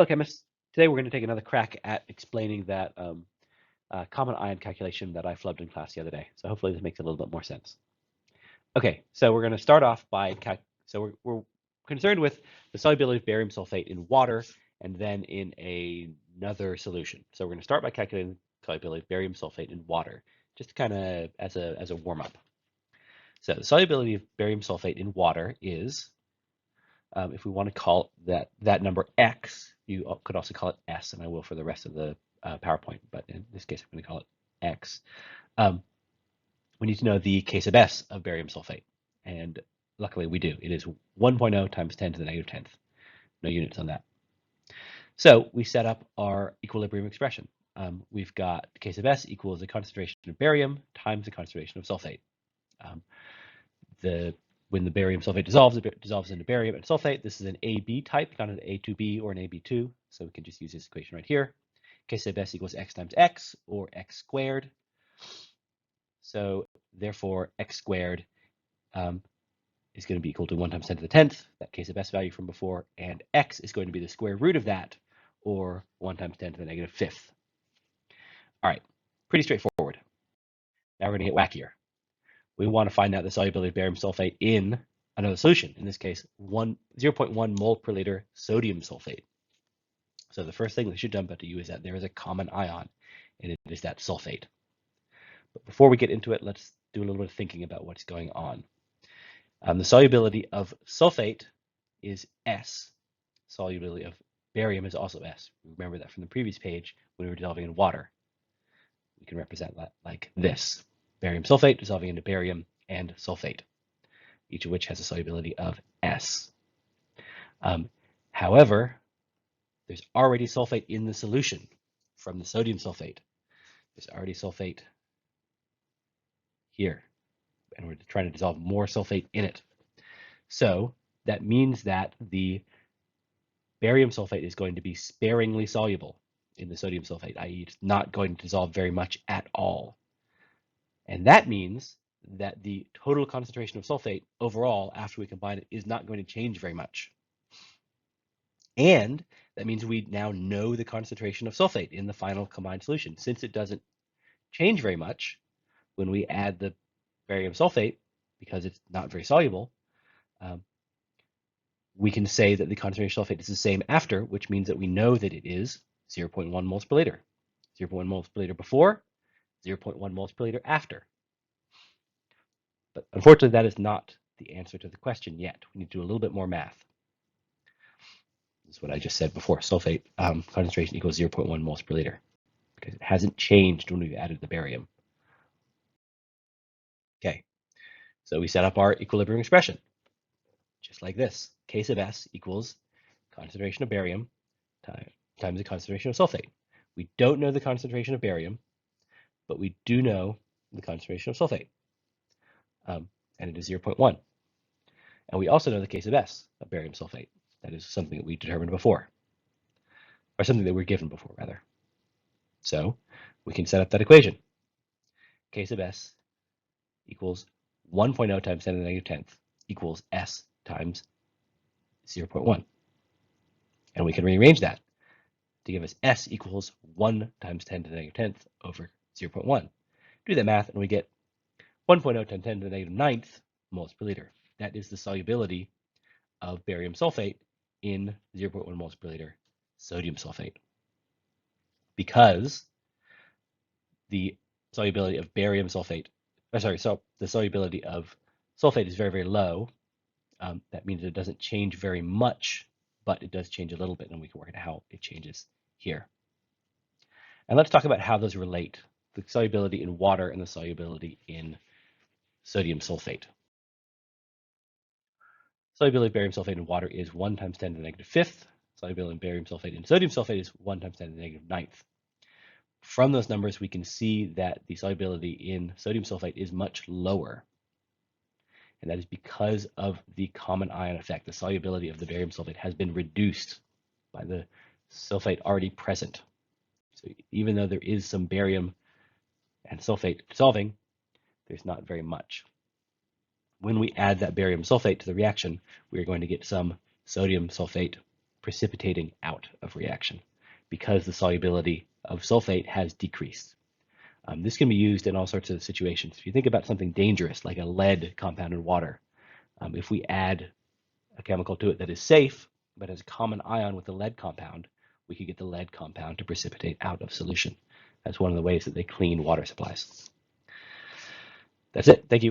Hello, chemists. Today we're going to take another crack at explaining that common ion calculation that I flubbed in class the other day. So hopefully this makes a little bit more sense. Okay, so we're going to start off by we're concerned with the solubility of barium sulfate in water and then in another solution. So we're going to start by calculating the solubility of barium sulfate in water, just kind of as a warm up. So the solubility of barium sulfate in water is, if we want to call that number X, you could also call it S, and I will for the rest of the PowerPoint, but in this case, I'm going to call it X. We need to know the K sub S of barium sulfate, and luckily we do. It is 1.0 times 10 to the negative 10th. No units on that. So we set up our equilibrium expression. We've got K sub S equals the concentration of barium times the concentration of sulfate. When the barium sulfate dissolves, it dissolves into barium and sulfate. This is an AB type, not an A2B or an AB2, so we can just use this equation right here. K sub S equals X times X, or X squared. So therefore, X squared is going to be equal to 1 times 10 to the 10th, that K sub S value from before, and X is going to be the square root of that, or 1 times 10 to the negative 5th. All right, pretty straightforward. Now we're going to get wackier. We want to find out the solubility of barium sulfate in another solution, in this case, 0.1 mole per liter sodium sulfate. So the first thing that should jump out to you is that there is a common ion, and it is that sulfate. But before we get into it, let's do a little bit of thinking about what's going on. The solubility of sulfate is S. Solubility of barium is also S. Remember that from the previous page when we were dissolving in water. We can represent that like this. Barium sulfate dissolving into barium and sulfate, each of which has a solubility of S. However, there's already sulfate in the solution from the sodium sulfate. There's already sulfate here, and we're trying to dissolve more sulfate in it. So that means that the barium sulfate is going to be sparingly soluble in the sodium sulfate, i.e. it's not going to dissolve very much at all. And that means that the total concentration of sulfate overall after we combine it is not going to change very much. And that means we now know the concentration of sulfate in the final combined solution. Since it doesn't change very much when we add the barium sulfate, because it's not very soluble, we can say that the concentration of sulfate is the same after, which means that we know that it is 0.1 moles per liter. 0.1 moles per liter before, 0.1 moles per liter after. But unfortunately, that is not the answer to the question yet. We need to do a little bit more math. This is what I just said before. Sulfate concentration equals 0.1 moles per liter, because it hasn't changed when we've added the barium. Okay, so we set up our equilibrium expression, just like this. K sub S equals concentration of barium times the concentration of sulfate. We don't know the concentration of barium, but we do know the concentration of sulfate, and it is 0.1. And we also know the K sub S of barium sulfate. That is something that we determined before, or something that we were given before, rather. So we can set up that equation. K sub S equals 1.0 times 10 to the negative 10th equals S times 0.1. And we can rearrange that to give us S equals 1 times 10 to the negative 10th over 0.1. Do that math, and we get 1.0 times 10 to the negative 9th moles per liter. That is the solubility of barium sulfate in 0.1 moles per liter sodium sulfate. Because the solubility of barium sulfate, so the solubility of sulfate is very, very low. That means it doesn't change very much, but it does change a little bit, and we can work out how it changes here. And let's talk about how those relate, the solubility in water and the solubility in sodium sulfate. Solubility of barium sulfate in water is 1 times 10 to the negative 5th. Solubility of barium sulfate in sodium sulfate is 1 times 10 to the negative 9th. From those numbers, we can see that the solubility in sodium sulfate is much lower. And that is because of the common ion effect. The solubility of the barium sulfate has been reduced by the sulfate already present. So even though there is some barium and sulfate dissolving, there's not very much. When we add that barium sulfate to the reaction, we are going to get some sodium sulfate precipitating out of reaction because the solubility of sulfate has decreased. This can be used in all sorts of situations. If you think about something dangerous like a lead compound in water, if we add a chemical to it that is safe but has a common ion with the lead compound, we could get the lead compound to precipitate out of solution. That's one of the ways that they clean water supplies. That's it. Thank you.